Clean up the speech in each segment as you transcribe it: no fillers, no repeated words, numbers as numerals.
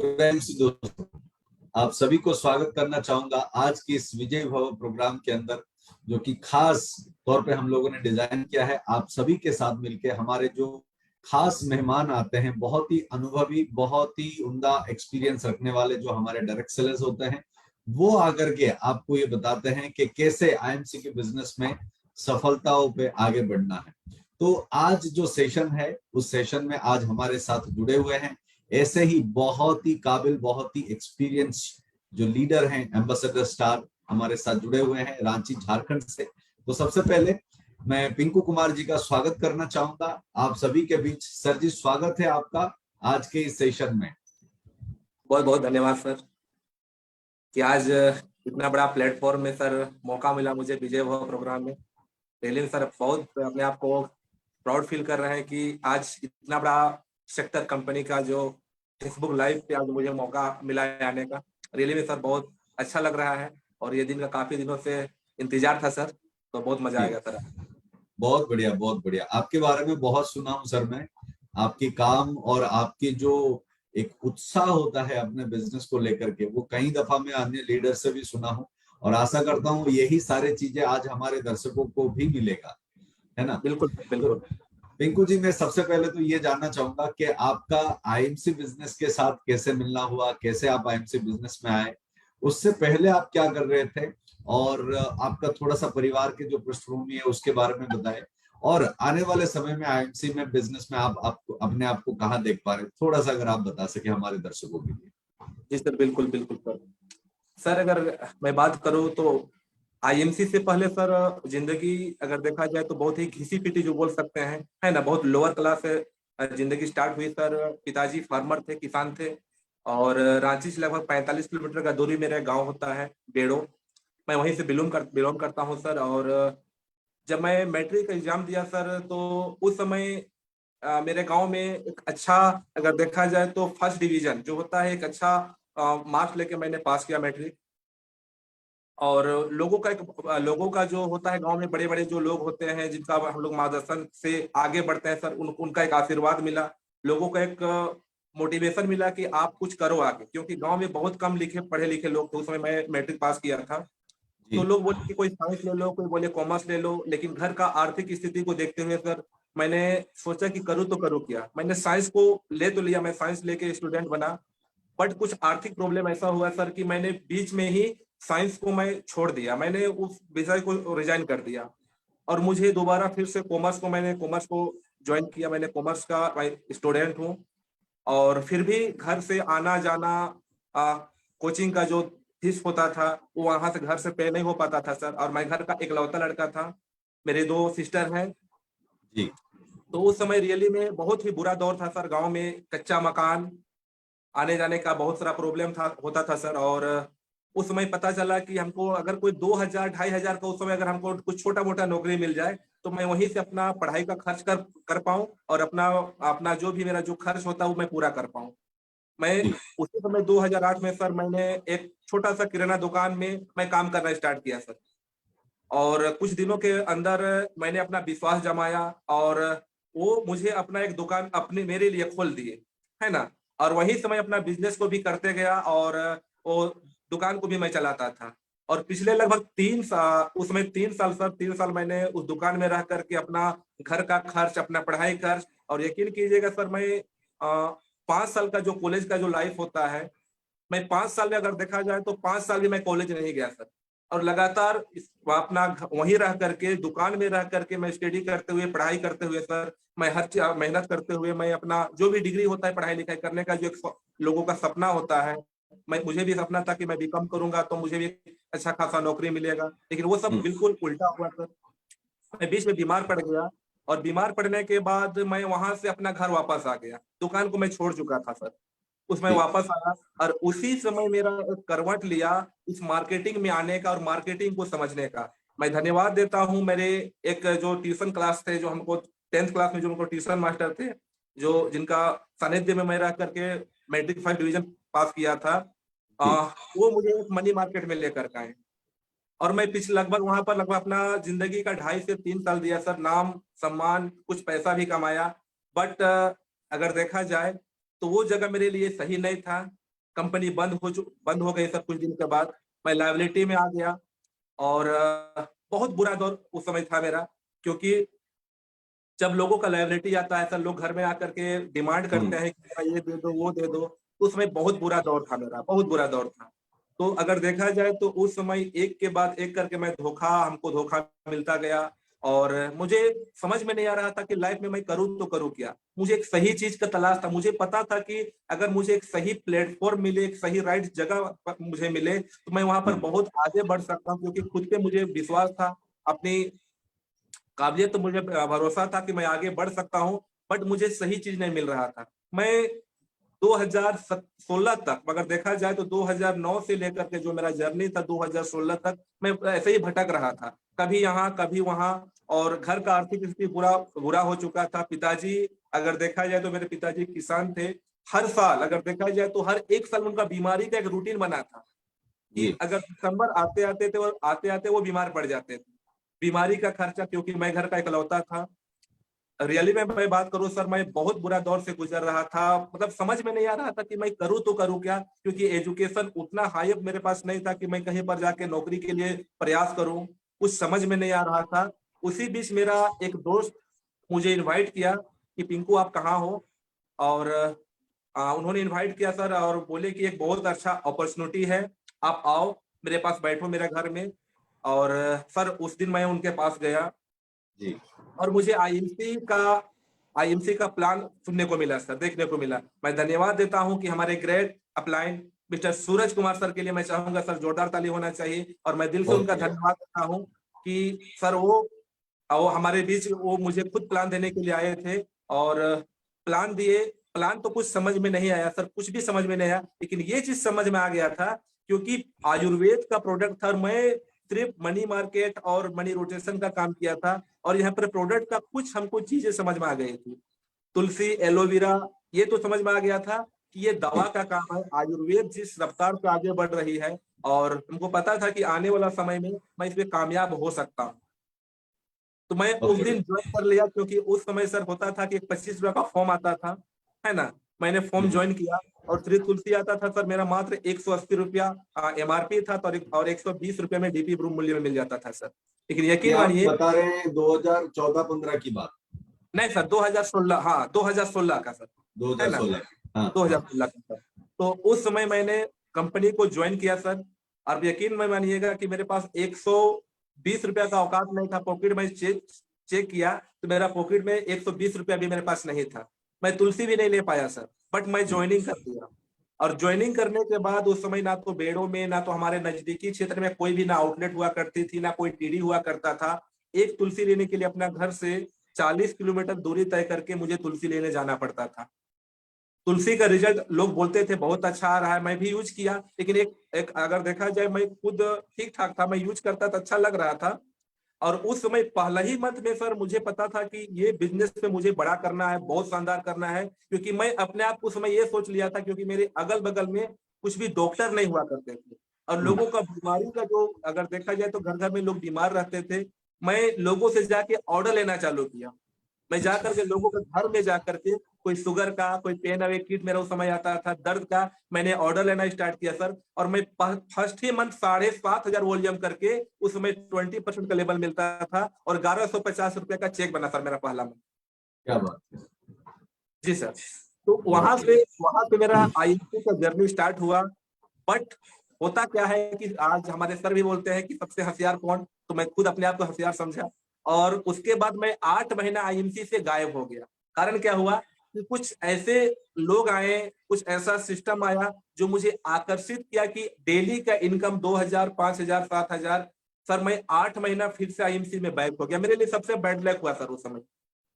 Friends, दोस्तों, आप सभी को स्वागत करना चाहूंगा आज की इस विजय भव प्रोग्राम के अंदर, जो कि खास तौर पे हम लोगों ने डिजाइन किया है आप सभी के साथ मिलके। हमारे जो खास मेहमान आते हैं, बहुत ही अनुभवी, बहुत ही उम्दा एक्सपीरियंस रखने वाले जो हमारे डायरेक्ट सेलर्स होते हैं, वो आकर के आपको ये बताते हैं कि कैसे आईएमसी के बिजनेस में सफलताओं पे आगे बढ़ना है। तो आज जो सेशन है, उस सेशन में आज हमारे साथ जुड़े हुए हैं ऐसे ही बहुत ही काबिल, बहुत ही एक्सपीरियंस जो लीडर हैं, एम्बेसडर स्टार हमारे साथ जुड़े हुए हैं रांची, झारखंड से। तो सबसे पहले मैं पिंकू कुमार जी का स्वागत करना चाहूंगा आप सभी के बीच। सर जी, स्वागत है आपका आज के इस सेशन में। बहुत बहुत धन्यवाद सर कि आज इतना बड़ा प्लेटफॉर्म में सर मौका मिला मुझे विजय भव प्रोग्राम में। पहले सर बहुत अपने आप को प्राउड फील कर रहे हैं कि आज इतना बड़ा सेक्टर कंपनी का जो फेसबुक लाइव पे आज मुझे मौका मिला है आने का। रियली में सर बहुत अच्छा लग रहा है और ये दिन का काफी दिनों से इंतजार था सर, तो बहुत मजा आएगा सर। बहुत बढ़िया, बहुत बढ़िया। आपके बारे में बहुत सुना हूं सर मैं, आपकी काम और आपकी जो एक उत्साह होता है अपने बिजनेस को लेकर के, वो कई दफा मैं अन्य लीडर से भी सुना हूं और आशा करता हूं यही सारी चीजें आज हमारे दर्शकों को भी मिलेगा, है ना। बिल्कुल बिल्कुल। तो पिंकू जी, मैं सबसे पहले तो ये जानना चाहूंगा कि आपका आईएमसी बिजनेस के साथ कैसे मिलना हुआ, कैसे आप आईएमसी बिजनेस में आए, उससे पहले आप क्या कर रहे थे, और आपका थोड़ा सा परिवार के जो पृष्ठभूमि है उसके बारे में बताएं, और आने वाले समय में आईएमसी में बिजनेस में आप अपने आप को कहाँ देख पा रहे हैं, थोड़ा सा अगर आप बता सके हमारे दर्शकों के लिए। जी सर, बिल्कुल बिल्कुल सर। सर अगर मैं बात करूं तो आईएमसी से पहले सर जिंदगी अगर देखा जाए तो बहुत ही घिसी पिटी जो बोल सकते हैं, है ना, बहुत लोअर क्लास से जिंदगी स्टार्ट हुई सर। पिताजी फार्मर थे, किसान थे, और रांची से लगभग 45 किलोमीटर का दूरी मेरा गांव होता है बेड़ो। मैं वहीं से बिलोंग करता हूं सर। और जब मैं मैट्रिक का एग्जाम दिया सर, तो उस समय मेरे गांव में एक अच्छा, अगर देखा जाए तो फर्स्ट डिवीजन जो होता है, एक अच्छा मार्क्स लेके मैंने पास किया मैट्रिक। और लोगों का जो होता है गांव में, बड़े बड़े जो लोग होते हैं जिनका हम लोग मार्गदर्शन से आगे बढ़ते हैं सर, उनका एक आशीर्वाद मिला। लोगों का एक मोटिवेशन मिला कि आप कुछ करो आगे, क्योंकि गांव में बहुत कम लिखे पढ़े लिखे लोग थे उस समय। मैं मैट्रिक पास किया था, तो जी। लोग बोले कि कोई साइंस ले लो, कोई बोले कॉमर्स ले लो, लेकिन घर का आर्थिक स्थिति को देखते हुए सर मैंने सोचा कि करूँ तो करूँ क्या। मैंने साइंस को ले तो लिया, मैं साइंस लेके स्टूडेंट बना, बट कुछ आर्थिक प्रॉब्लम ऐसा हुआ सर कि मैंने बीच में ही साइंस को मैं छोड़ दिया, मैंने उस विषय को रिजाइन कर दिया। और मुझे दोबारा फिर से कॉमर्स को ज्वाइन किया। मैंने कॉमर्स का स्टूडेंट हूँ, और फिर भी घर से आना जाना, कोचिंग का जो फीस होता था वो वहां से घर से पे नहीं हो पाता था सर। और मैं घर का इकलौता लड़का था, मेरे दो सिस्टर हैं। जी। तो उस समय रियली में बहुत ही बुरा दौर था सर। गांव में कच्चा मकान, आने जाने का बहुत सारा प्रॉब्लम था होता था सर। और उस समय पता चला कि हमको अगर कोई 2,000 2,500 का उस समय अगर हमको कुछ छोटा मोटा नौकरी मिल जाए, तो मैं वहीं से अपना पढ़ाई का खर्च कर पाऊं, और अपना अपना जो भी मेरा जो खर्च होता है वो मैं पूरा कर पाऊं। मैं जी। उसी समय 2008 में सर मैंने एक छोटा सा किराना दुकान में मैं काम करना स्टार्ट किया सर। और कुछ दिनों के अंदर मैंने अपना विश्वास जमाया, और वो मुझे अपना एक दुकान अपने मेरे लिए खोल दिए, है ना। और वही समय अपना बिजनेस को भी करते गया, और वो दुकान को भी मैं चलाता था। और पिछले लगभग 3 साल, उसमें 3 साल सर, 3 साल मैंने उस दुकान में रह करके अपना घर का खर्च, अपना पढ़ाई खर्च, और यकीन कीजिएगा सर, मैं 5 साल का जो कॉलेज का जो लाइफ होता है, मैं 5 साल में अगर देखा जाए तो 5 साल भी मैं कॉलेज नहीं गया सर। और लगातार अपना वहीं रह करके, दुकान में रह करके, मैं स्टडी करते हुए, पढ़ाई करते हुए सर, मैं हर चीज मेहनत करते हुए, मैं अपना जो भी डिग्री होता है पढ़ाई लिखाई करने का, जो एक लोगों का सपना होता है, मैं मुझे भी सपना था कि मैं बीकॉम करूंगा तो मुझे भी अच्छा खासा नौकरी मिलेगा, लेकिन वो सब बिल्कुल उल्टा हुआ सर। मैं बीच में बीमार पड़ गया, और बीमार पड़ने के बाद मैं वहां से अपना घर वापस आ गया। दुकान को मैं छोड़ चुका था सर, उसमें जी। वापस आया। और उसी समय मेरा एक करवट लिया इस मार्केटिंग में आने का और मार्केटिंग को समझने का। मैं धन्यवाद देता हूं मेरे एक जो ट्यूशन क्लास थे, जो हमको 10th क्लास में जो हमको ट्यूशन मास्टर थे, जो जिनका सानिध्य में मैं रह करके मैट्रिक 5 डिवीजन पास किया था। जी। वो मुझे एक मनी मार्केट में लेकर के आए, और मैं पिछले लगभग वहां पर लगभग अपना जिंदगी का 2.5 से 3 साल दिया सर। नाम, सम्मान, कुछ पैसा भी कमाया, बट अगर देखा जाए तो वो जगह मेरे लिए सही नहीं था। कंपनी बंद हो गई सर। कुछ दिन के बाद मैं लायबिलिटी में आ गया और बहुत बुरा दौर उस समय था मेरा, क्योंकि जब लोगों का लायबिलिटी आता है सर, लोग घर में आकर के डिमांड करते हैं कि मेरा ये दे दो वो दे दो। उस समय बहुत बुरा दौर था मेरा, बहुत बुरा दौर था। तो अगर देखा जाए तो उस समय एक के बाद एक करके मैं हमको धोखा मिलता गया, और मुझे समझ में नहीं आ रहा था कि लाइफ में मैं करूँ तो करूँ क्या। मुझे एक सही चीज का तलाश था, मुझे पता था कि अगर मुझे एक सही प्लेटफॉर्म मिले, एक सही राइट जगह मुझे मिले, तो मैं वहां पर बहुत आगे बढ़ सकता हूँ, क्योंकि खुद पे मुझे विश्वास था, अपनी काबिलियत तो मुझे भरोसा था कि मैं आगे बढ़ सकता हूँ। बट मुझे सही चीज नहीं मिल रहा था। मैं 2016 तक, अगर देखा जाए तो 2009 से लेकर के जो मेरा जर्नी था 2016 तक, मैं ऐसे ही भटक रहा था, कभी यहाँ कभी वहां। और घर का आर्थिक स्थिति बुरा बुरा हो चुका था। पिताजी, अगर देखा जाए तो मेरे पिताजी किसान थे। हर साल अगर देखा जाए तो हर एक साल उनका बीमारी का एक रूटीन बना था कि जी अगर दिसंबर आते आते थे और आते आते वो बीमार पड़ जाते थे। बीमारी का खर्चा, क्योंकि मैं घर का इकलौता था। रियली में मैं बात करूं सर, मैं बहुत बुरा दौर से गुजर रहा था। मतलब समझ में नहीं आ रहा था कि मैं करूं तो करूं क्या, क्योंकि एजुकेशन उतना हाई मेरे पास नहीं था कि मैं कहीं पर जाके नौकरी के लिए प्रयास करूं। कुछ समझ में नहीं आ रहा था। उसी बीच मेरा एक दोस्त मुझे इनवाइट किया कि पिंकू आप कहाँ हो। और उन्होंने इनवाइट किया सर, और बोले कि एक बहुत अच्छा अपॉर्चुनिटी है, आप आओ मेरे पास बैठो मेरे घर में। और सर उस दिन मैं उनके पास गया, जी और मुझे आईएमसी का प्लान सुनने को मिला सर, देखने को मिला। मैं धन्यवाद देता हूं कि हमारे great upline mister Suraj Kumar sir के लिए मैं चाहूंगा सर जोरदार ताली होना चाहिए, और मैं दिल से बहुत उनका बढ़िया। धन्यवाद देता हूं कि सर वो हमारे बीच वो मुझे खुद प्लान देने के लिए आए थे। और प्लान दिए। प्लान तो कुछ समझ में नहीं आया सर, कुछ भी समझ में नहीं आया, लेकिन ये चीज समझ में आ गया था, क्योंकि आयुर्वेद का प्रोडक्ट था और मैं सिर्फ मनी मार्केट और मनी रोटेशन का काम किया था। और यहाँ पर प्रोडक्ट का कुछ हमको चीजें समझ में आ गई थी। तुलसी, एलोवेरा, ये तो समझ में आ गया था कि ये दवा का काम है। आयुर्वेद जिस रफ्तार से आगे बढ़ रही है, और हमको पता था कि आने वाला समय में मैं इसमें कामयाब हो सकता हूँ। तो मैं बहुत उस दिन बढ़िया। ज्वाइन कर लिया, क्योंकि उस समय सर होता था कि 25 रुपए का फॉर्म आता था, है ना। मैंने फॉर्म ज्वाइन किया, और श्री तुलसी आता था सर, मेरा मात्र 180 रुपया एमआरपी था, और 120 रुपये में डीपी ब्रूम मूल्य में मिल जाता था सर। लेकिन ये यकीन आप मानिए, बता रहे हैं 2014-15 की बात? नहीं सर 2016, हाँ 2016 का सर, है ना, 2016 की, हाँ हाँ। 2016 का सर। तो उस समय मैंने कंपनी को ज्वाइन किया सर। और यकीन में मानिएगा कि मेरे पास 120 रुपया का औकात नहीं था पॉकेट में। चेक चेक किया तो मेरा पॉकेट में 120 रुपया भी मेरे पास नहीं था। मैं तुलसी भी नहीं ले पाया सर, बट मैं ज्वाइनिंग कर दिया। और ज्वाइनिंग करने के बाद उस समय ना तो बेड़ों में, ना तो हमारे नजदीकी क्षेत्र में कोई भी ना आउटलेट हुआ करती थी, ना कोई टीडी हुआ करता था। एक तुलसी लेने के लिए अपना घर से 40 किलोमीटर दूरी तय करके मुझे तुलसी लेने जाना पड़ता था। तुलसी का रिजल्ट लोग बोलते थे बहुत अच्छा आ रहा है, मैं भी यूज किया, लेकिन एक अगर देखा जाए मैं खुद ठीक ठाक था, मैं यूज करता था, अच्छा लग रहा था। और उस समय पहला ही मंथ में सर मुझे पता था कि ये बिजनेस में मुझे बड़ा करना है, बहुत शानदार करना है, क्योंकि मैं अपने आप उस समय ये सोच लिया था, क्योंकि मेरे अगल बगल में कुछ भी डॉक्टर नहीं हुआ करते थे। और लोगों का बीमारी का जो अगर देखा जाए तो घर घर में लोग बीमार रहते थे। मैं लोगों से जाके ऑर्डर लेना चालू किया। मैं अच्छा। जाकर के लोगों के घर में जाकर के, कोई शुगर का, कोई पेन अवे किट मेरा उस समय आता था, दर्द का, मैंने ऑर्डर लेना स्टार्ट किया सर। और मैं फर्स्ट ही मंथ 7,500 वॉल्यूम करके, उस समय 20% का लेवल मिलता था, और 1150 रुपए का चेक बना सर मेरा पहला मंथ। क्या बात है। जी सर। तो बहुत बढ़िया। वहां से मेरा आईएमसी का जर्नी स्टार्ट हुआ। बट होता क्या है कि आज हमारे सर भी बोलते हैं कि सबसे होशियार कौन, तो मैं खुद अपने आप को होशियार समझा। और उसके बाद मैं 8 महीना आईएमसी से गायब हो गया। कारण क्या हुआ कि कुछ ऐसे लोग आए, कुछ ऐसा सिस्टम आया जो मुझे आकर्षित किया कि डेली का इनकम 2,000, 5,000, 7,000। सर मैं 8 महीना फिर से आईएमसी में बैक हो गया। मेरे लिए सबसे बैड लक हुआ सर उस समय।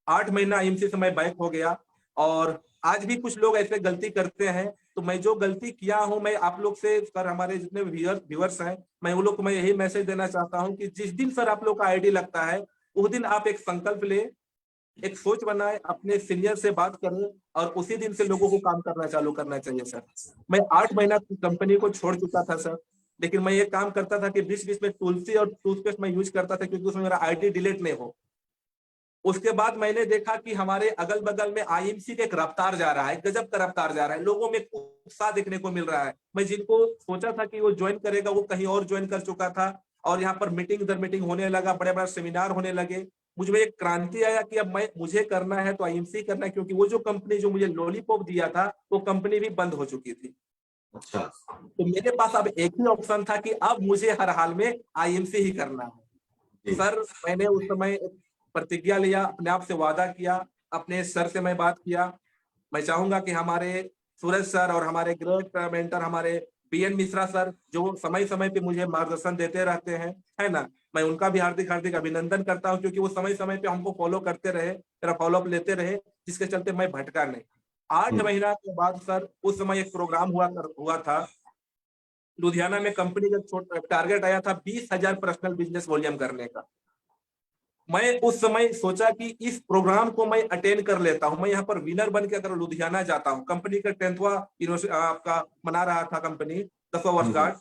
8 महीना आईएमसी से मैं बैक हो गया। और आज भी कुछ लोग ऐसे गलती करते हैं, तो मैं जो गलती किया हूं, मैं आप लोग से सर, हमारे जितने व्यूअर्स हैं, मैं उन लोग को मैं यही मैसेज देना चाहता हूं कि जिस दिन सर आप लोग का आईडी लगता है, उस दिन आप एक संकल्प ले, एक सोच बनाए, अपने सीनियर से बात करें, और उसी दिन से लोगों को काम करना चालू करना चाहिए सर। मैं 8 महीना कंपनी को छोड़ चुका था सर, लेकिन मैं ये काम करता था कि बीच बीच में तुलसी और टूथपेस्ट मैं यूज करता था, क्योंकि उसमें मेरा आईडी डिलीट नहीं हो। उसके बाद मैंने देखा कि हमारे अगल बगल में आईएमसी का एक रफ्तार जा रहा है, गजब का रफ्तार जा रहा है, लोगों में उत्साह देखने को मिल रहा है। मैं जिनको सोचा था कि वो ज्वाइन करेगा वो कहीं और ज्वाइन कर चुका था, और यहाँ पर मीटिंग दर मीटिंग होने लगा, बड़े बड़े सेमिनार होने लगे। मुझ में एक क्रांति आया कि अब मैं मुझे करना है तो आईएमसी करना है, क्योंकि वो जो कंपनी जो मुझे लॉलीपॉप दिया था वो कंपनी भी बंद हो चुकी थी। अच्छा। तो मेरे पास अब एक ही ऑप्शन था कि अब मुझे हर हाल में आईएमसी ही करना है। जी। सर मैंने उस समय एक प्रतिज्ञा लिया, अपने आप से वादा किया, अपने सर से मैं बात किया। मैं चाहूंगा कि हमारे सूरज सर और हमारे ग्रेट मेंटर हमारे बीएन मिश्रा सर, जो समय समय पे मुझे मार्गदर्शन देते रहते हैं, है ना, मैं उनका भी हार्दिक हार्दिक अभिनंदन करता हूं, क्योंकि वो समय समय पे हमको फॉलो करते रहे, मेरा फॉलोअप लेते रहे, जिसके चलते मैं भटका नहीं। 8 जी। महीना के बाद सर उस समय एक प्रोग्राम हुआ था लुधियाना में। कंपनी का छोटा टारगेट आया था 20,000 पर्सनल बिजनेस वॉल्यूम करने का। मैं उस समय सोचा कि इस प्रोग्राम को मैं अटेंड कर लेता हूं, मैं यहाँ पर विनर बन के अगर लुधियाना जाता हूं। कंपनी का 10वां आपका मना रहा था कंपनी 10वां जी। वर्षगांठ।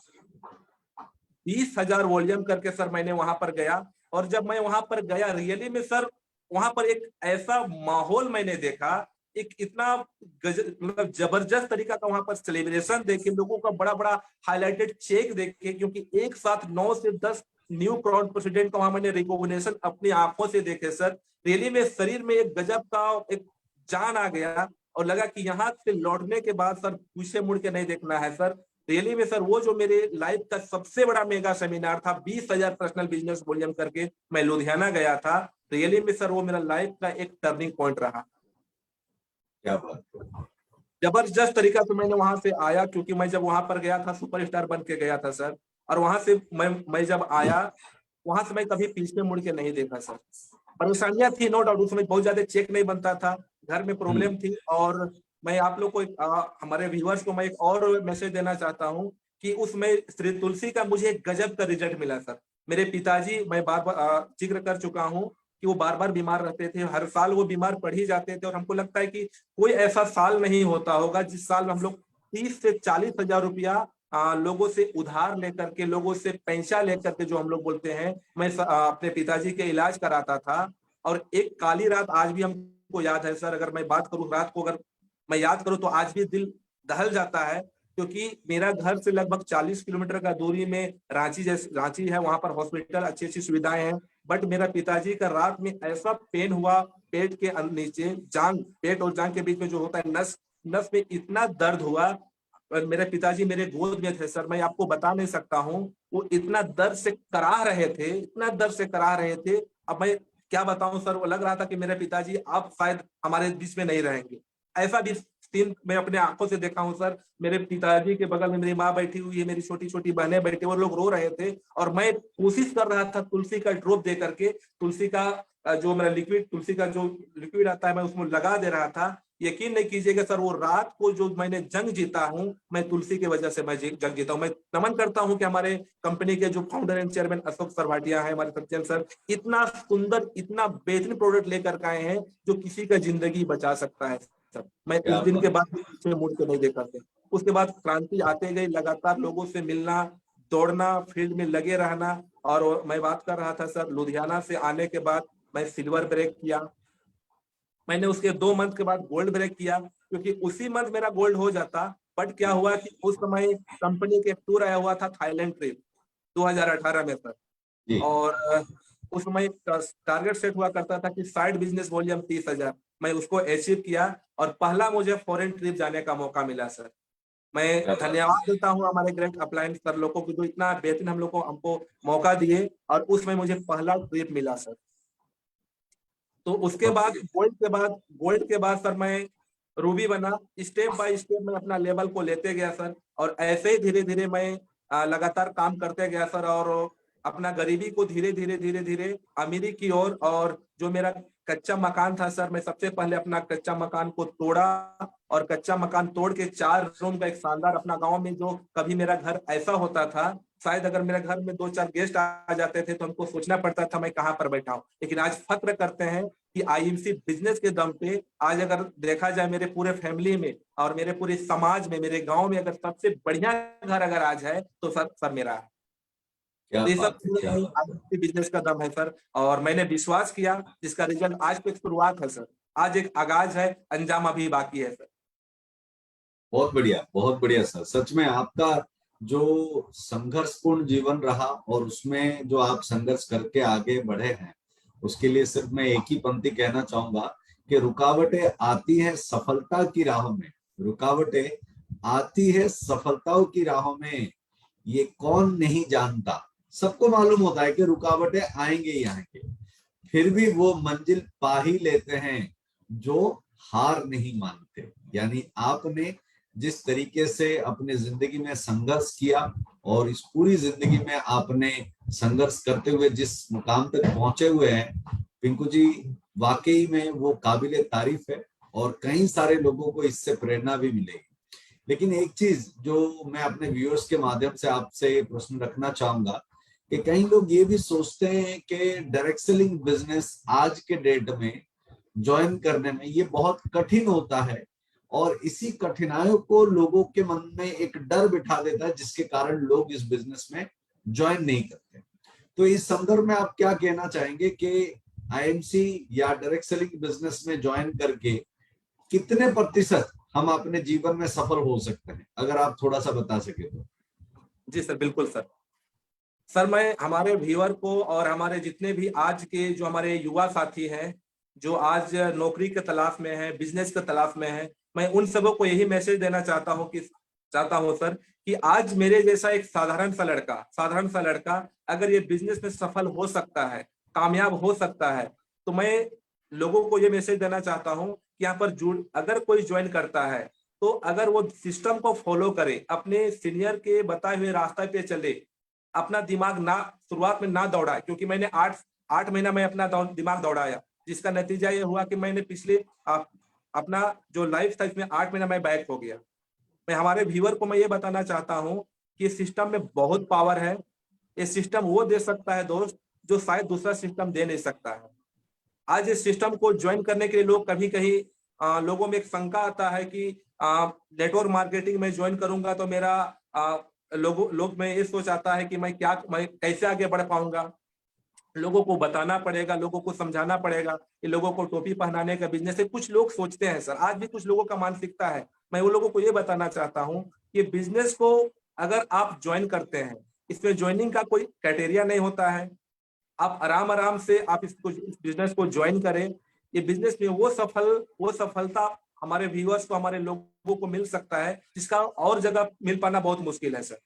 20,000 वॉल्यूम करके सर मैंने वहां पर गया, और जब मैं वहां पर गया रियली में सर, वहां पर एक ऐसा माहौल मैंने देखा, एक इतना मतलब जबरदस्त तरीका का वहां पर सेलिब्रेशन देखे, लोगों का बड़ा बड़ा हाईलाइटेड चेक देखे, क्योंकि एक साथ 9 से 10 न्यू क्राउन प्रेसिडेंट का वहां मैंने रिकॉग्निशन अपनी आंखों से देखे सर। रियली में शरीर में एक गजब का एक जान आ गया, और लगा कि यहाँ से लौटने के बाद सर पीछे मुड़ के नहीं देखना है सर। रियली में सर वो जो मेरे लाइफ का सबसे बड़ा मेगा सेमिनार था, 20,000 पर्सनल बिजनेस वॉल्यूम करके मैं लुधियाना गया था। रियली में सर वो मेरा लाइफ का एक टर्निंग पॉइंट रहा। क्या बात है। जबरदस्त तरीका से मैंने वहां से आया, क्योंकि मैं जब वहां पर गया था सुपरस्टार बन के गया था सर, और वहां से मैं जब आया, वहां से मैं कभी पीछे मुड़ के नहीं देखा सर। परेशानियां थी नो डाउट, उसमें बहुत ज्यादा चेक नहीं बनता था, घर में हम्म। प्रॉब्लम थी। और मैं आप लोग को हमारे व्यूअर्स को मैं एक और मैसेज देना चाहता हूँ कि उसमें श्री तुलसी का मुझे एक गजब का रिजल्ट मिला सर। मेरे पिताजी, मैं बार बार जिक्र कर चुका हूँ कि वो बार बार बीमार रहते थे, हर साल वो बीमार पड़ ही जाते थे, और हमको लगता है कि कोई ऐसा साल नहीं होता होगा जिस साल में हम लोग 30 से 40 हजार रुपया लोगों से उधार लेकर के, लोगों से पैसा लेकर के, जो हम लोग बोलते हैं, मैं अपने पिताजी के इलाज कराता था। और एक काली रात आज भी हमको याद है सर, अगर मैं बात करूं रात को, अगर मैं याद करूं तो आज भी दिल दहल जाता है, क्योंकि मेरा घर से लगभग 40 किलोमीटर का दूरी में रांची है, वहां पर हॉस्पिटल अच्छी अच्छी सुविधाएं हैं। बट मेरा पिताजी का रात में ऐसा पेन हुआ, पेट के नीचे जांग, पेट और जांग के बीच में जो होता है नस, नस में इतना दर्द हुआ। और मेरे पिताजी मेरे गोद में थे सर, मैं आपको बता नहीं सकता हूँ, वो इतना दर्द से कराह रहे थे, इतना दर्द से कराह रहे थे। अब मैं क्या बताऊं सर, वो लग रहा था कि मेरे पिताजी आप शायद हमारे बीच में नहीं रहेंगे। ऐसा भी सीन मैं अपने आंखों से देखा हूं सर। मेरे पिताजी के बगल में मेरी माँ बैठी हुई है, मेरी छोटी छोटी बहनें बैठी, वो लोग रो रहे थे, और मैं कोशिश कर रहा था तुलसी का ड्रॉप दे करके, तुलसी का जो मेरा लिक्विड, तुलसी का जो लिक्विड आता है, मैं उसमें लगा दे रहा था। यकीन नहीं कीजिएगा सर, वो रात को जो मैंने जंग जीता हूं, मैं तुलसी की वजह से मैं जंग जीता हूं। मैं नमन करता हूं कि हमारे कंपनी के जो founder and chairman Ashok sir Bhatia है, हमारे सत्यन सर, इतना सुंदर, इतना बेहतरीन प्रोडक्ट लेकर के आए हैं जो किसी का जिंदगी बचा सकता है सर। मैं क्या उस दिन के बात। बाद भी पीछे मुड़ के नहीं देखा था। उसके बाद क्रांति आते गई, लगातार लोगों से मिलना, दौड़ना, फील्ड में लगे रहना। और मैं बात कर रहा था सर, लुधियाना से आने के बाद मैं सिल्वर ब्रेक किया, मैंने उसके 2 मंथ के बाद गोल्ड ब्रेक किया, क्योंकि उसी मंथ मेरा गोल्ड हो जाता। बट क्या हुआ कि उस समय कंपनी के टूर आया हुआ था थाईलैंड ट्रिप 2018 में सर। जी। और उस समय टारगेट सेट हुआ करता था कि साइड बिजनेस वॉल्यूम 30,000, मैं उसको अचीव किया, और पहला मुझे फॉरेन ट्रिप जाने का मौका मिला सर। मैं क्या बात। धन्यवाद देता हूँ हमारे ग्रेट अपलायंस सर लोगों को, जो इतना बेहतरीन हम लोग को हमको मौका दिए, और उसमें मुझे पहला ट्रिप मिला सर। तो उसके बहुत बाद बढ़िया। गोल्ड के बाद सर मैं रूबी बना। स्टेप बाय स्टेप मैं अपना लेवल को लेते गया सर, और ऐसे ही धीरे धीरे मैं लगातार काम करते गया सर, और अपना गरीबी को धीरे धीरे धीरे धीरे अमीरी की ओर। और जो मेरा कच्चा मकान था सर, मैं सबसे पहले अपना कच्चा मकान को तोड़ा, और कच्चा मकान तोड़ के 4 रूम का एक शानदार अपना गांव में, जो कभी मेरा घर ऐसा होता था, शायद अगर मेरे घर में 2-4 गेस्ट आ जाते थे तो हमको सोचना पड़ता था मैं कहाँ पर बैठा हूँ। लेकिन आज फक्र करते हैं कि आईएमसी बिजनेस के दम पे आज अगर देखा जाए मेरे पूरे फैमिली में और मेरे पूरे समाज में, मेरे गांव में, अगर सबसे बढ़िया घर अगर आज है तो सर मेरा है। क्या तो ये सब बात है। क्या बात है। आईएमसी बिजनेस का दम है सर, और मैंने विश्वास किया, जिसका रिजल्ट आज तो एक शुरुआत है सर, आज एक आगाज है, अंजाम अभी बाकी है सर। बहुत बढ़िया सर। सच में आपका जो संघर्षपूर्ण जीवन रहा और उसमें जो आप संघर्ष करके आगे बढ़े हैं, उसके लिए सिर्फ मैं एक ही पंक्ति कहना चाहूंगा कि रुकावटें आती है सफलता की राहों में। रुकावटें आती है सफलताओं की राहों में, ये कौन नहीं जानता। सबको मालूम होता है कि रुकावटें आएंगे ही आएंगे, फिर भी वो मंजिल पा ही लेते हैं जो हार नहीं मानते। यानी आपने जिस तरीके से अपने जिंदगी में संघर्ष किया और इस पूरी जिंदगी में आपने संघर्ष करते हुए जिस मुकाम तक पहुंचे हुए हैं, पिंकू जी, वाकई में वो काबिले तारीफ है और कई सारे लोगों को इससे प्रेरणा भी मिलेगी। लेकिन एक चीज जो मैं अपने व्यूअर्स के माध्यम से आपसे प्रश्न रखना चाहूंगा कि कई लोग ये भी सोचते हैं कि डायरेक्ट सेलिंग बिजनेस आज के डेट में ज्वाइन करने में ये बहुत कठिन होता है और इसी कठिनाइयों को लोगों के मन में एक डर बिठा देता है, जिसके कारण लोग इस बिजनेस में ज्वाइन नहीं करते। तो इस संदर्भ में आप क्या कहना चाहेंगे कि आईएमसी या डायरेक्ट सेलिंग बिजनेस में ज्वाइन करके कितने प्रतिशत हम अपने जीवन में सफल हो सकते हैं, अगर आप थोड़ा सा बता सके तो। जी सर, बिल्कुल सर। सर, मैं हमारे व्यूअर को और हमारे जितने भी आज के जो हमारे युवा साथी हैं, जो आज नौकरी के तलाश में है, बिजनेस के तलाश में है, मैं उन सबों को यही मैसेज देना चाहता हूं सर, कि आज मेरे जैसा एक साधारण सा लड़का अगर ये बिजनेस में सफल हो सकता है, कामयाब हो सकता है, तो मैं लोगों को ये मैसेज देना चाहता हूं कि यहाँ पर जुड़ अगर कोई ज्वाइन करता है तो अगर वो सिस्टम को फॉलो करे, अपने सीनियर के बताए हुए रास्ते पे चले, अपना दिमाग ना शुरुआत में ना दौड़ाए, क्योंकि मैंने 8 महीना में अपना दिमाग दौड़ाया, जिसका नतीजा ये हुआ कि मैंने पिछले अपना जो लाइफ था इसमें 8 महीना में बैक हो गया। मैं हमारे व्यूअर को मैं ये बताना चाहता हूँ कि इस सिस्टम में बहुत पावर है। ये सिस्टम वो दे सकता है दोस्त, जो शायद दूसरा सिस्टम दे नहीं सकता है। आज इस सिस्टम को ज्वाइन करने के लिए लोग कभी कहीं लोगों में एक शंका आता है कि नेटवर्क मार्केटिंग में ज्वाइन करूंगा तो मेरा लोग में ये सोच आता है कि मैं कैसे आगे बढ़ पाऊंगा। लोगों को बताना पड़ेगा, लोगों को समझाना पड़ेगा कि लोगों को टोपी पहनाने का बिजनेस है। कुछ लोग सोचते हैं सर, आज भी कुछ लोगों का मानसिकता है। मैं वो लोगों को ये बताना चाहता हूँ कि बिजनेस को अगर आप ज्वाइन करते हैं, इसमें ज्वाइनिंग का कोई क्राइटेरिया नहीं होता है। आप आराम आराम से आप इस बिजनेस को ज्वाइन करें। ये बिजनेस में वो सफलता हमारे व्यूअर्स को, हमारे लोगों को मिल सकता है जिसका और जगह मिल पाना बहुत मुश्किल है सर।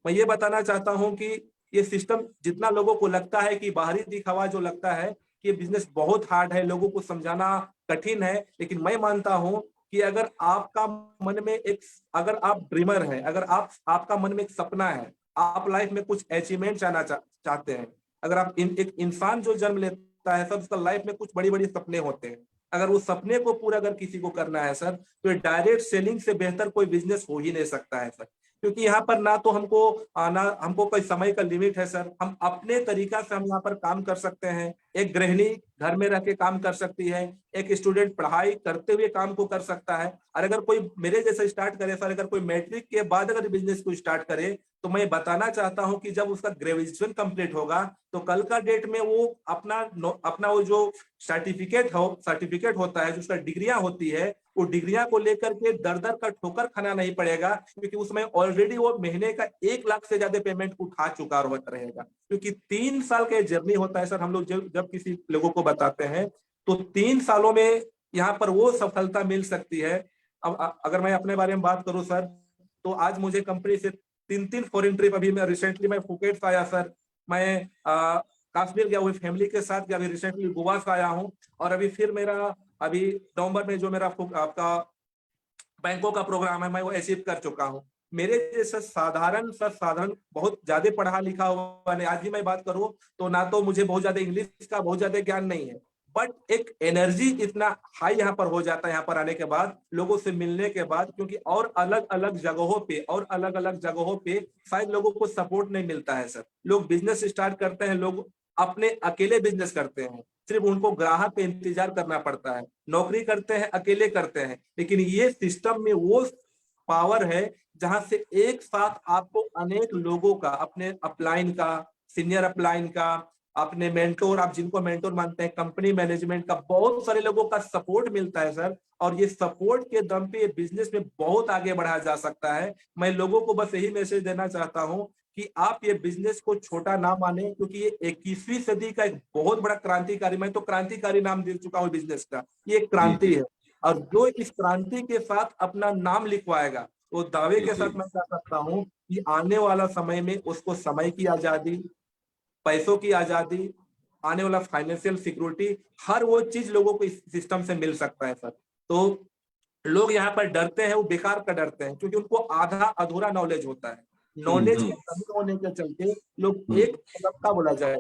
मैं ये बताना चाहता हूं कि ये सिस्टम, जितना लोगों को लगता है कि बाहरी दिखावा जो लगता है कि ये बिजनेस बहुत हार्ड है, लोगों को समझाना कठिन है, लेकिन मैं मानता हूं कि अगर आपका मन में एक, अगर आप ड्रीमर है, अगर आपका मन में एक सपना है, आप लाइफ में कुछ अचीवमेंट चाहते हैं, अगर आप एक इंसान जो जन्म लेता है सर, उसका लाइफ में कुछ बड़ी बड़ी सपने होते हैं। अगर वो सपने को पूरा अगर किसी को करना है सर, तो डायरेक्ट सेलिंग से बेहतर कोई बिजनेस हो ही नहीं सकता है सर। क्योंकि यहाँ पर ना हमको कोई समय का लिमिट है सर। हम अपने तरीका से हम यहाँ पर काम कर सकते हैं। एक गृहिणी घर में रह के काम कर सकती है, एक स्टूडेंट पढ़ाई करते हुए काम को कर सकता है, और अगर कोई मेरे जैसा स्टार्ट करे सर, अगर कोई मैट्रिक के बाद अगर बिजनेस को स्टार्ट करे, तो मैं बताना चाहता हूं कि जब उसका ग्रेजुएशन कंप्लीट होगा तो कल का डेट में वो अपना वो जो सर्टिफिकेट होता है, जो उसका डिग्रियां होती है, वो डिग्रियां को लेकर के दर दर का ठोकर खाना नहीं पड़ेगा, क्योंकि उसमें ऑलरेडी वो महीने का 1 लाख से ज्यादा पेमेंट उठा चुका रहेगा। क्योंकि 3 साल का जर्नी होता है सर। हम लोग जब किसी लोगों को बताते हैं तो 3 सालों में यहाँ पर वो सफलता मिल सकती है। अब अगर मैं अपने बारे में बात करूं सर, तो आज मुझे कंपनी से 3 फॉरेन ट्रिप, अभी मैं रिसेंटली मैं फुकेट से आया सर, मैं कश्मीर गया हुई फैमिली के साथ गया, अभी रिसेंटली गोवा से आया हूँ, और अभी फिर मेरा अभी नवंबर में जो मेरा आपका बैंकों का प्रोग्राम है, मैं वो अचीव कर चुका हूँ। मेरे जैसा साधारण बहुत ज्यादा पढ़ा लिखा हुआ नहीं, आज भी मैं बात करूं तो ना तो मुझे बहुत ज्यादा इंग्लिश का बहुत ज्यादा ज्ञान नहीं है, बट एक एनर्जी इतना हाई यहाँ पर हो जाता है, यहाँ पर आने के बाद, लोगों से मिलने के बाद, क्योंकि और अलग अलग जगहों पे शायद लोगों को सपोर्ट नहीं मिलता है सर। लोग बिजनेस स्टार्ट करते हैं, लोग अपने अकेले बिजनेस करते हैं, सिर्फ उनको ग्राहक पे इंतजार करना पड़ता है, नौकरी करते हैं, अकेले करते हैं। लेकिन ये सिस्टम में वो पावर है जहां से एक साथ आपको अनेक लोगों का, अपने अपलाइन का, सीनियर अपलाइन का, अपने मेंटोर, आप जिनको मेंटोर मानते हैं, कंपनी मैनेजमेंट का, बहुत सारे लोगों का सपोर्ट मिलता है सर। और ये सपोर्ट के दम पे ये बिजनेस में बहुत आगे बढ़ाया जा सकता है। मैं लोगों को बस यही मैसेज देना चाहता हूँ कि आप ये बिजनेस को छोटा ना माने, क्योंकि ये 21वीं सदी का एक बहुत बड़ा क्रांतिकारी, मैं तो क्रांतिकारी नाम दे चुका हूँ बिजनेस का, ये एक जी क्रांति जी है। और जो इस क्रांति के साथ अपना नाम लिखवाएगा, वो दावे जी के जी साथ मैं कह सकता हूँ कि आने वाला समय में उसको समय की आजादी, पैसों की आजादी, आने वाला फाइनेंशियल सिक्योरिटी, हर वो चीज लोगों को इस सिस्टम से मिल सकता है सर। तो लोग यहाँ पर डरते हैं, वो बेकार का डरते हैं, क्योंकि उनको आधा अधूरा नॉलेज होता है। नॉलेज हम्म की कमी होने के चलते लोग हम्म एक, मतलब क्या बोला जाए,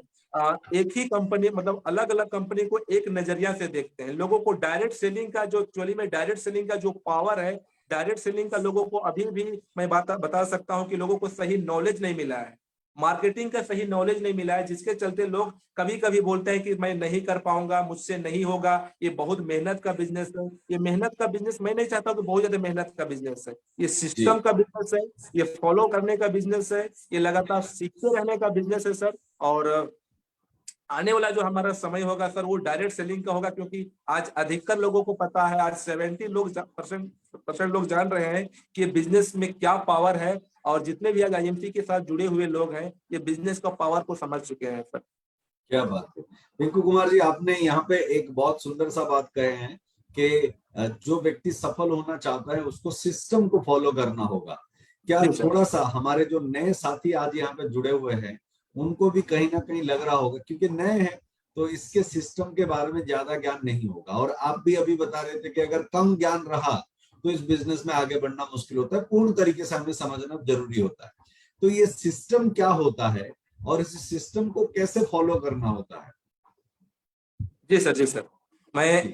एक ही कंपनी, मतलब अलग अलग कंपनी को एक नजरिया से देखते हैं। लोगों को डायरेक्ट सेलिंग का जो, एक्चुअली में डायरेक्ट सेलिंग का जो पावर है, डायरेक्ट सेलिंग का लोगों को अभी भी मैं बता सकता हूँ कि लोगों को सही नॉलेज नहीं मिला है, मार्केटिंग का सही नॉलेज नहीं मिला है, जिसके चलते लोग कभी कभी बोलते हैं कि मैं नहीं कर पाऊंगा, मुझसे नहीं होगा, ये बहुत मेहनत का बिजनेस है। ये मेहनत का बिजनेस मैं नहीं चाहता कि बहुत ज्यादा मेहनत का बिजनेस है, ये जी सिस्टम का बिजनेस है, ये फॉलो करने का बिजनेस है, ये लगातार सीखते रहने का बिजनेस है सर। और आने वाला जो हमारा समय होगा सर, वो डायरेक्ट सेलिंग का होगा, क्योंकि आज अधिकतर लोगों को पता है, आज 70% लोग जान रहे हैं कि बिजनेस में क्या पावर है। और जितने भी आज आईएमसी के साथ जुड़े हुए लोग हैं, ये बिजनेस का पावर को समझ चुके हैं सर। क्या बात है। रिंकू कुमार जी, आपने यहाँ पे एक बहुत सुंदर सा बात कहे हैं कि जो व्यक्ति सफल होना चाहता है उसको सिस्टम को फॉलो करना होगा। क्या जी सर। थोड़ा सा हमारे जो नए साथी आज यहाँ पे जुड़े हुए हैं उनको भी कहीं ना कहीं लग रहा होगा, क्योंकि नए हैं तो इसके सिस्टम के बारे में ज्यादा ज्ञान नहीं होगा, और आप भी अभी बता रहे थे कि अगर कम ज्ञान रहा तो इस बिजनेस में आगे बढ़ना मुश्किल होता है, पूर्ण तरीके से हमें समझना जरूरी होता है। तो ये सिस्टम क्या होता है और इस सिस्टम को कैसे फॉलो करना होता है? जी सर। जी सर। मैं जी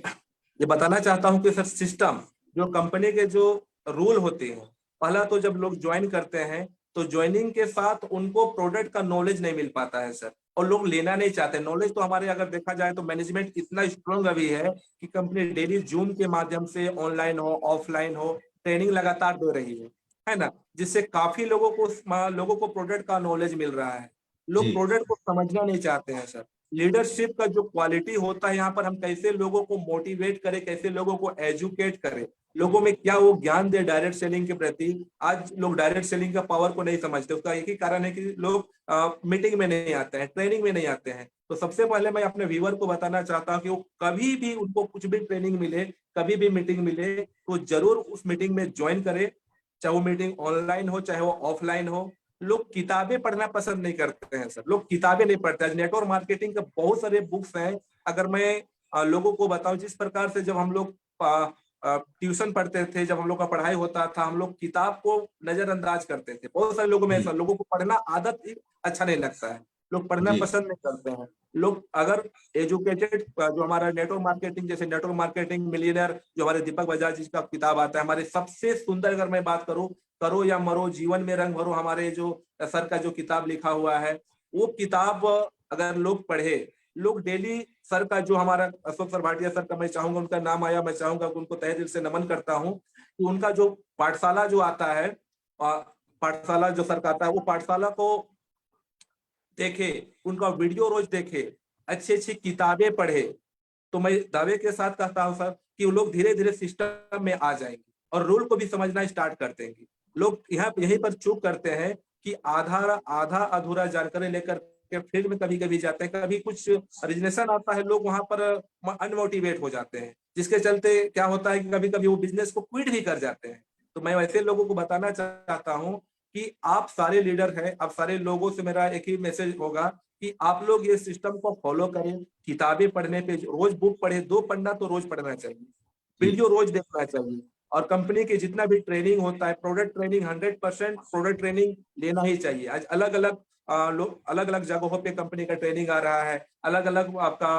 ये बताना चाहता हूँ कि सर, सिस्टम, जो कंपनी के जो रूल होते हैं, पहला तो जब लोग ज्वाइन करते हैं तो ज्वाइनिंग के साथ उनको प्रोडक्ट का नॉलेज नहीं मिल पाता है सर, और लोग लेना नहीं चाहते नॉलेज। तो हमारे अगर देखा जाए तो मैनेजमेंट इतना स्ट्रांग अभी है कि कंपनी डेली जूम के माध्यम से, ऑनलाइन हो ऑफलाइन हो, ट्रेनिंग लगातार दे रही है ना, जिससे काफी लोगों को प्रोडक्ट का नॉलेज मिल रहा है। लोग जी प्रोडक्ट को समझना नहीं चाहते हैं सर। लीडरशिप का जो क्वालिटी होता है यहाँ पर, हम कैसे लोगों को मोटिवेट करें, कैसे लोगों को एजुकेट करें, लोगों में क्या वो ज्ञान दे डायरेक्ट सेलिंग के प्रति। आज लोग डायरेक्ट सेलिंग का पावर को नहीं समझते। उसका एक ही कारण है कि लोग मीटिंग में नहीं आते हैं, ट्रेनिंग में नहीं आते हैं। तो सबसे पहले मैं अपने व्यूअर को बताना चाहता हूँ कि वो कभी भी, उनको कुछ भी ट्रेनिंग मिले, कभी भी मीटिंग मिले, तो जरूर उस मीटिंग में ज्वाइन करे, चाहे वो मीटिंग ऑनलाइन हो चाहे वो ऑफलाइन हो। लोग किताबें पढ़ना पसंद नहीं करते हैं सर, लोग किताबें नहीं पढ़ते हैं। नेटवर्क मार्केटिंग के बहुत सारे बुक्स हैं। अगर मैं लोगों को बताऊं, जिस प्रकार से जब हम लोग ट्यूशन पढ़ते थे, जब हम लोग का पढ़ाई होता था, हम लोग किताब को नजरअंदाज करते थे। बहुत सारे लोगों में जी ऐसा, लोगों को पढ़ना आदत ही अच्छा नहीं लगता है, लोग पढ़ना जी पसंद नहीं करते हैं। लोग अगर एजुकेटेड, जो हमारा नेटवर्क मार्केटिंग, जैसे नेटवर्क मार्केटिंग मिलियनर, जो हमारे दीपक बजाज जी का किताब आता है, हमारे सबसे सुंदर, अगर मैं बात करूं, करो या मरो जीवन में रंग भरो, हमारे जो सर का जो किताब लिखा हुआ है, वो किताब अगर लोग पढ़े, लोग डेली, सर का जो हमारा अशोक सर भाटिया सर का, मैं चाहूंगा उनका नाम आया, मैं चाहूंगा कि उनको तहे दिल से नमन करता हूं कि उनका जो पाठशाला जो आता है, पाठशाला जो सर का आता है, वो पाठशाला को देखे, उनका वीडियो रोज देखे, अच्छी अच्छी किताबें पढ़े, तो मैं दावे के साथ कहता हूं सर कि वो लोग धीरे धीरे सिस्टम में आ जाएंगे और रूल को भी समझना स्टार्ट कर देंगे। लोग यहाँ यहीं पर चूक करते हैं कि आधा आधा अधूरा जानकारी लेकर के फील्ड में कभी कभी जाते हैं, कभी कुछ रिजनेशन आता है, लोग वहां पर अनमोटिवेट हो जाते हैं, जिसके चलते क्या होता है कि कभी कभी वो बिजनेस को क्विट भी कर जाते हैं। तो मैं वैसे लोगों को बताना चाहता हूँ कि आप सारे लीडर हैं, आप सारे लोगों से मेरा एक ही मैसेज होगा कि आप लोग ये सिस्टम को फॉलो करें। किताबें पढ़ने पे, रोज बुक पढ़े, 2 पन्ना तो रोज पढ़ना चाहिए, जी वीडियो रोज देखना चाहिए। और कंपनी के जितना भी ट्रेनिंग होता है, प्रोडक्ट ट्रेनिंग, 100% प्रोडक्ट ट्रेनिंग लेना ही चाहिए। आज अलग अलग लोग, अलग अलग जगहों पे कंपनी का ट्रेनिंग आ रहा है, अलग अलग आपका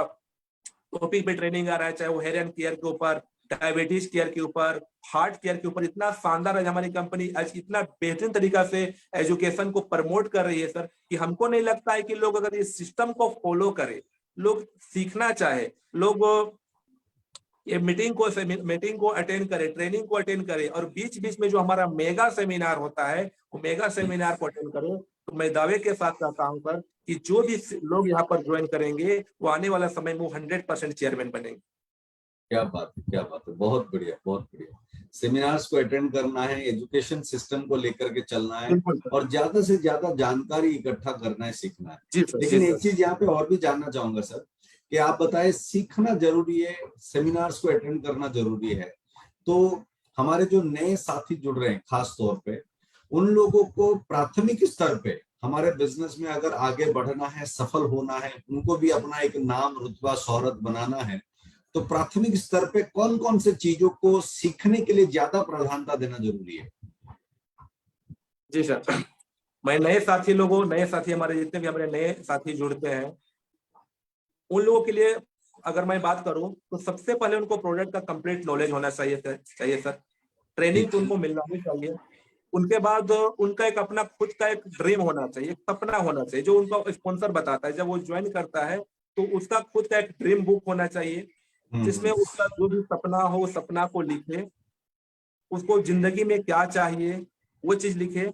टॉपिक पे ट्रेनिंग आ रहा है, चाहे वो हेयर एंड केयर के ऊपर, डायबिटीज केयर के ऊपर, हार्ट केयर के ऊपर। इतना शानदार है हमारी कंपनी, आज इतना बेहतरीन तरीका से एजुकेशन को प्रमोट कर रही है सर, कि हमको नहीं लगता है कि लोग अगर इस सिस्टम को फॉलो करें, लोग सीखना चाहे, लोग ये मीटिंग को अटेंड करें, ट्रेनिंग को अटेंड करें, और बीच बीच में जो हमारा मेगा सेमिनार होता है, वो मेगा सेमिनार को अटेंड करें, तो मैं दावे के साथ कहता हूं सर कि जो भी लोग यहाँ पर ज्वाइन करेंगे वो आने वाला समय में वो 100% चेयरमैन बनेंगे। क्या बात है, क्या बात है, बहुत बढ़िया, बहुत बढ़िया। सेमिनार्स को अटेंड करना है, एजुकेशन सिस्टम को लेकर के चलना है बिल्कुल सर। और ज्यादा से ज्यादा जानकारी इकट्ठा करना है, सीखना है। जी सर, जी लेकिन एक सर। चीज यहाँ पे और भी जानना चाहूंगा सर, कि आप बताएं, सीखना जरूरी है, सेमिनार्स को अटेंड करना जरूरी है, तो हमारे जो नए साथी जुड़ रहे हैं खास तौर पे, उन लोगों को प्राथमिक स्तर पे हमारे बिजनेस में अगर आगे बढ़ना है, सफल होना है, उनको भी अपना एक नाम, रुतबा, शोहरत बनाना है, तो प्राथमिक स्तर पे कौन कौन से चीजों को सीखने के लिए ज्यादा प्रधानता देना जरूरी है? जी सर, मैं नए साथी हमारे जितने भी हमारे नए साथी जुड़ते हैं उन लोगों के लिए अगर मैं बात करूं तो सबसे पहले उनको प्रोडक्ट का कंप्लीट नॉलेज होना चाहिए सर। जी ट्रेनिंग तो जी। उनको मिलना ही चाहिए। उनके बाद उनका एक अपना खुद का एक ड्रीम होना चाहिए, एक सपना होना चाहिए जो उनका स्पॉन्सर बताता है। जब वो ज्वाइन करता है तो उसका खुद का एक ड्रीम बुक होना चाहिए जिसमें हम्म। उसका जो भी सपना हो उस सपना को लिखे, उसको जिंदगी में क्या चाहिए वो चीज लिखे।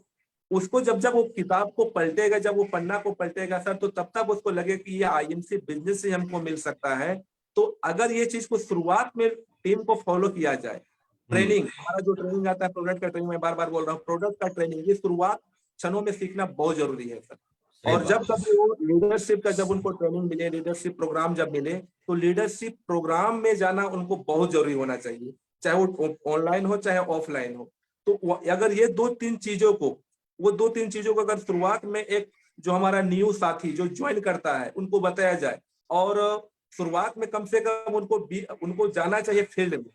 उसको जब जब वो किताब को पलटेगा, जब वो पन्ना को पलटेगा सर, तो तब तक उसको लगे कि ये आईएमसी बिजनेस से हमको मिल सकता है। तो अगर ये चीज को शुरुआत में टीम को फॉलो किया जाए, हम्म। ट्रेनिंग, हमारा जो ट्रेनिंग आता है प्रोडक्ट का ट्रेनिंग, मैं बार बार बोल रहा हूँ, प्रोडक्ट का ट्रेनिंग ये शुरुआत क्षणों में सीखना बहुत जरूरी है सर। सही और जब बात है। कभी वो लीडरशिप का जब उनको ट्रेनिंग मिले, लीडरशिप प्रोग्राम जब मिले, तो लीडरशिप प्रोग्राम में जाना उनको बहुत जरूरी होना चाहिए, चाहे वो ऑनलाइन हो चाहे ऑफलाइन हो। तो अगर ये दो तीन चीजों को अगर शुरुआत में एक जो हमारा न्यू साथी जो ज्वाइन करता है उनको बताया जाए, और शुरुआत में कम से कम उनको जाना चाहिए फील्ड में।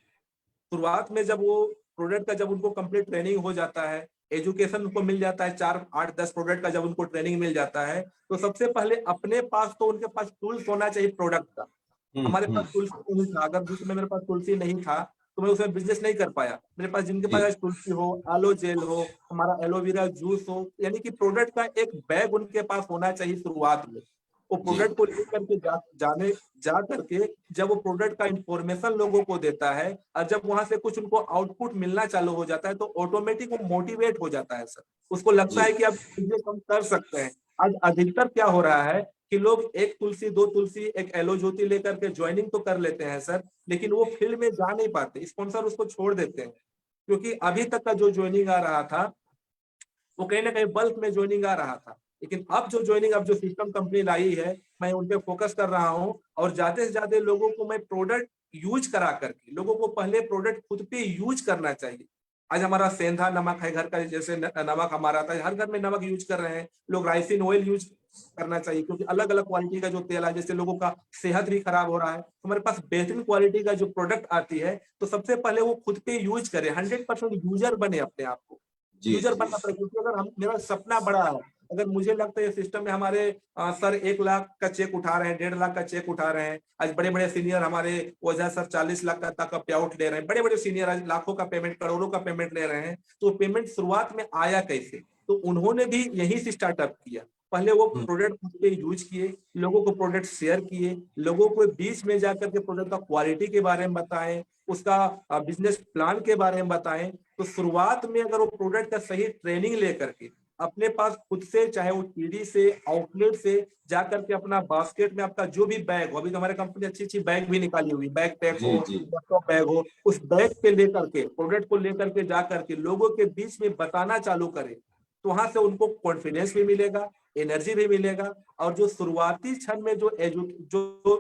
शुरुआत में जब वो प्रोडक्ट का जब उनको कंप्लीट ट्रेनिंग हो जाता है, एजुकेशन उनको मिल जाता है, 4 8 10 प्रोडक्ट का जब उनको ट्रेनिंग मिल जाता है, तो सबसे पहले अपने पास तो उनके पास टूल्स होना चाहिए प्रोडक्ट का। हमारे पास हम्म। तुलसी नहीं था, अगर जिस समय मेरे पास तुलसी नहीं था तो मैं उसमें बिजनेस नहीं कर पाया। मेरे पास जिनके पास जी आज तुलसी हो, एलो जेल हो, हमारा एलोवेरा जूस हो, यानी कि प्रोडक्ट का एक बैग उनके पास होना चाहिए शुरुआत में। वो जी। प्रोडक्ट को लेकर के जा करके जब वो प्रोडक्ट का इंफॉर्मेशन लोगों को देता है, और जब वहां से कुछ उनको आउटपुट मिलना चालू हो जाता है तो ऑटोमेटिक वो मोटिवेट हो जाता है सर। उसको लगता जी है कि अब बिजनेस हम कर सकते हैं। आज अधिकतर क्या हो रहा है कि लोग एक तुलसी, दो तुलसी, एक एलो ज्योति लेकर के ज्वाइनिंग तो कर लेते हैं सर, लेकिन वो फील्ड में जा नहीं पाते, स्पॉन्सर उसको छोड़ देते हैं। क्योंकि अभी तक का जो ज्वाइनिंग आ रहा था वो कहीं ना कहीं बल्क में ज्वाइनिंग आ रहा था, लेकिन अब जो सिस्टम कंपनी लाई है, मैं उन पे फोकस कर रहा हूँ, और ज्यादा से ज्यादा लोगों को मैं प्रोडक्ट यूज करा करके, लोगों को पहले प्रोडक्ट खुद पे यूज करना चाहिए। आज हमारा सेंधा नमक है, घर का जैसे नमक हमारा था, हर घर में नमक यूज कर रहे हैं लोग, राइसिन ऑयल यूज करना चाहिए, क्योंकि अलग अलग क्वालिटी का जो तेल है, जैसे लोगों का सेहत भी खराब हो रहा है, हमारे पास बेहतरीन क्वालिटी का जो प्रोडक्ट आती है, तो सबसे पहले वो खुद पे यूज करे, 100% यूजर बने अपने आप को, जी यूजर जी। बनना पड़ेगा। क्योंकि अगर हम, मेरा सपना बड़ा है, अगर मुझे लगता है ये सिस्टम में हमारे सर 1 लाख का चेक उठा रहे हैं, 1.5 लाख का चेक उठा रहे हैं, आज बड़े बड़े सीनियर हमारे वजह सर 40 लाख का तक का पे आउट ले रहे हैं, बड़े बड़े सीनियर आज लाखों का पेमेंट, करोड़ों का पेमेंट ले रहे हैं, तो पेमेंट शुरुआत में आया कैसे? तो उन्होंने भी यहीं से स्टार्टअप किया। पहले वो हम्म। प्रोडक्ट खुद पे यूज किए, लोगों को प्रोडक्ट शेयर किए, लोगों को बीच में जाकर के प्रोडक्ट का क्वालिटी के बारे में बताएं, उसका बिजनेस प्लान के बारे में बताएं। तो शुरुआत में अगर वो प्रोडक्ट का सही ट्रेनिंग लेकर के अपने पास खुद से, चाहे वो टीडी से, आउटलेट से जाकर के अपना बास्केट में आपका जो भी बैग हो, अभी तो हमारे कंपनी अच्छी अच्छी बैग भी निकाली हुई, बैग पैक जी हो, जी। लैपटॉप बैग हो, उस बैग पे लेकर के, प्रोडक्ट को लेकर के जाकर के लोगों के बीच में बताना चालू करें, तो वहां से उनको कॉन्फिडेंस भी मिलेगा, एनर्जी भी मिलेगा। और जो शुरुआती क्षण में जो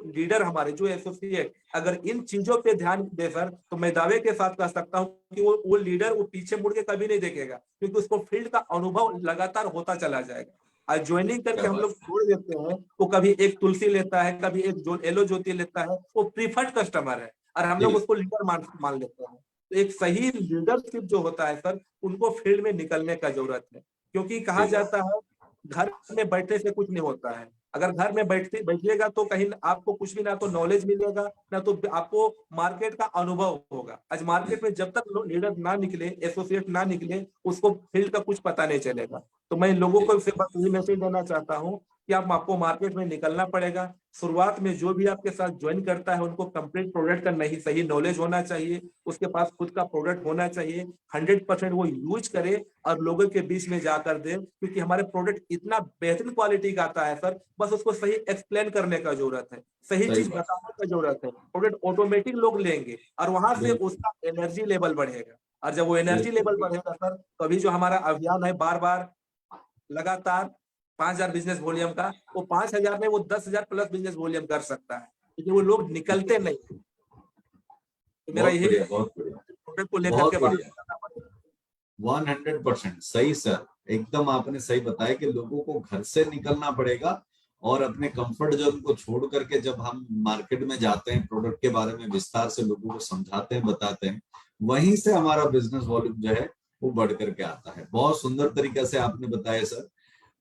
लीडर हमारे, जो एसोसिएट अगर इन चीजों पे ध्यान दे सर, तो मैं दावे के साथ कह सकता हूँ कि वो लीडर वो पीछे मुड़ के कभी नहीं देखेगा, क्योंकि उसको फील्ड का अनुभव लगातार होता चला जाएगा। आज ज्वाइनिंग क्या करके हम बात लोग छोड़ देते हैं, वो कभी एक तुलसी लेता है, कभी एक जो एलो ज्योति लेता है, वो प्रीफर्ड कस्टमर है, और हम है। लोग जी उसको लीडर मान लेते हैं। तो एक सही लीडरशिप जो होता है सर, उनको फील्ड में निकलने का जरूरत है। क्योंकि कहा सही बात। जाता है घर में बैठने से कुछ नहीं होता है। अगर घर में बैठिएगा तो कहीं आपको कुछ भी, ना तो नॉलेज मिलेगा, ना तो आपको मार्केट का अनुभव होगा। आज जी मार्केट में जब तक लीडर ना निकले, एसोसिएट ना निकले, उसको फील्ड का कुछ पता नहीं चलेगा। तो मैं लोगों जी। को सिर्फ बस ये मैसेज देना चाहता हूँ कि आपको मार्केट में निकलना पड़ेगा। शुरुआत में जो भी आपके साथ ज्वाइन करता है उनको कंप्लीट प्रोडक्ट का नहीं सही नॉलेज होना चाहिए, उसके पास खुद का प्रोडक्ट होना चाहिए, 100% वो यूज करे और लोगों के बीच में जाकर दे, क्योंकि हमारे प्रोडक्ट इतना बेहतरीन क्वालिटी का आता है सर, बस उसको सही एक्सप्लेन करने का जरूरत है, सही सही चीज बात। बताने का जरूरत है। प्रोडक्ट ऑटोमेटिक लोग लेंगे और वहां से बिल्कुल उसका एनर्जी लेवल बढ़ेगा, और जब वो एनर्जी बिल्कुल लेवल बिल्कुल। बढ़ेगा सर, तो अभी जो हमारा अभियान है बार बार लगातार 5,000 बिजनेस वॉल्यूम का, वो 5,000 में वो 10,000 प्लस बिजनेस वॉल्यूम कर सकता है, क्योंकि वो लोग निकलते नहीं। तो मेरा बहुत यही बढ़िया बहुत बढ़िया। प्रोडक्ट को लेकर के बहुत बाहर बढ़िया। निकलना पड़ेगा। 100% सही सर, एकदम आपने सही बताया कि लोगों को घर से निकलना पड़ेगा और अपने कंफर्ट जोन को छोड़ करके जब हम मार्केट में जाते हैं, प्रोडक्ट के बारे में विस्तार से लोगों को समझाते हैं, बताते हैं, वहीं से हमारा बिजनेस वॉल्यूम जो है वो बढ़ करके आता है। बहुत सुंदर तरीके से आपने बताया सर,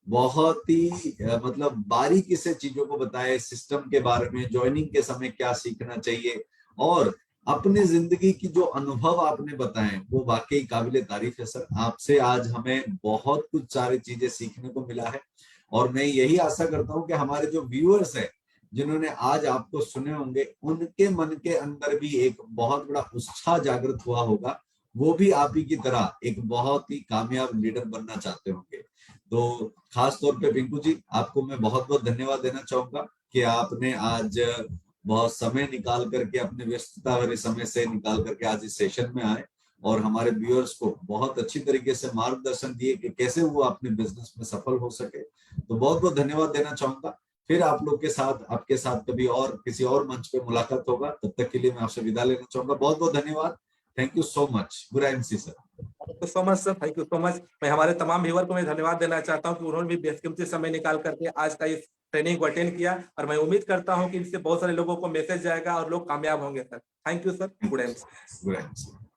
बहुत ही मतलब बारीकी से चीजों को बताया, सिस्टम के बारे में, ज्वाइनिंग के समय क्या सीखना चाहिए, और अपनी जिंदगी की जो अनुभव आपने बताए वो वाकई काबिले तारीफ है सर। आपसे आज हमें बहुत कुछ सारी चीजें सीखने को मिला है, और मैं यही आशा करता हूं कि हमारे जो व्यूअर्स हैं जिन्होंने आज आपको सुने होंगे, उनके मन के अंदर भी एक बहुत बड़ा उत्साह जागृत हुआ होगा, वो भी आप ही की तरह एक बहुत ही कामयाब लीडर बनना चाहते होंगे। तो खास तौर पे पिंकू जी, आपको मैं बहुत बहुत धन्यवाद देना चाहूंगा कि आपने आज बहुत समय निकाल करके, अपने व्यस्तता भरे समय से निकाल करके आज इस सेशन में आए और हमारे व्यूअर्स को बहुत अच्छी तरीके से मार्गदर्शन दिए कि कैसे वो अपने बिजनेस में सफल हो सके। तो बहुत बहुत धन्यवाद देना चाहूंगा। फिर आप लोग के साथ, आपके साथ कभी और किसी और मंच पे मुलाकात होगा, तब तक के लिए मैं आपसे विदा लेना चाहूंगा। बहुत बहुत धन्यवाद। Thank you so much. Good MC sir. Thank you so much sir, thank you so much. मैं हमारे तमाम व्यूअर को मैं धन्यवाद देना चाहता हूँ कि उन्होंने भी बेशकीमती समय निकाल करके आज का इस ट्रेनिंग को अटेंड किया, और मैं उम्मीद करता हूँ कि इससे बहुत सारे लोगों को मैसेज जाएगा और लोग कामयाब होंगे sir. Thank you sir. Good AIIMS. Good MC.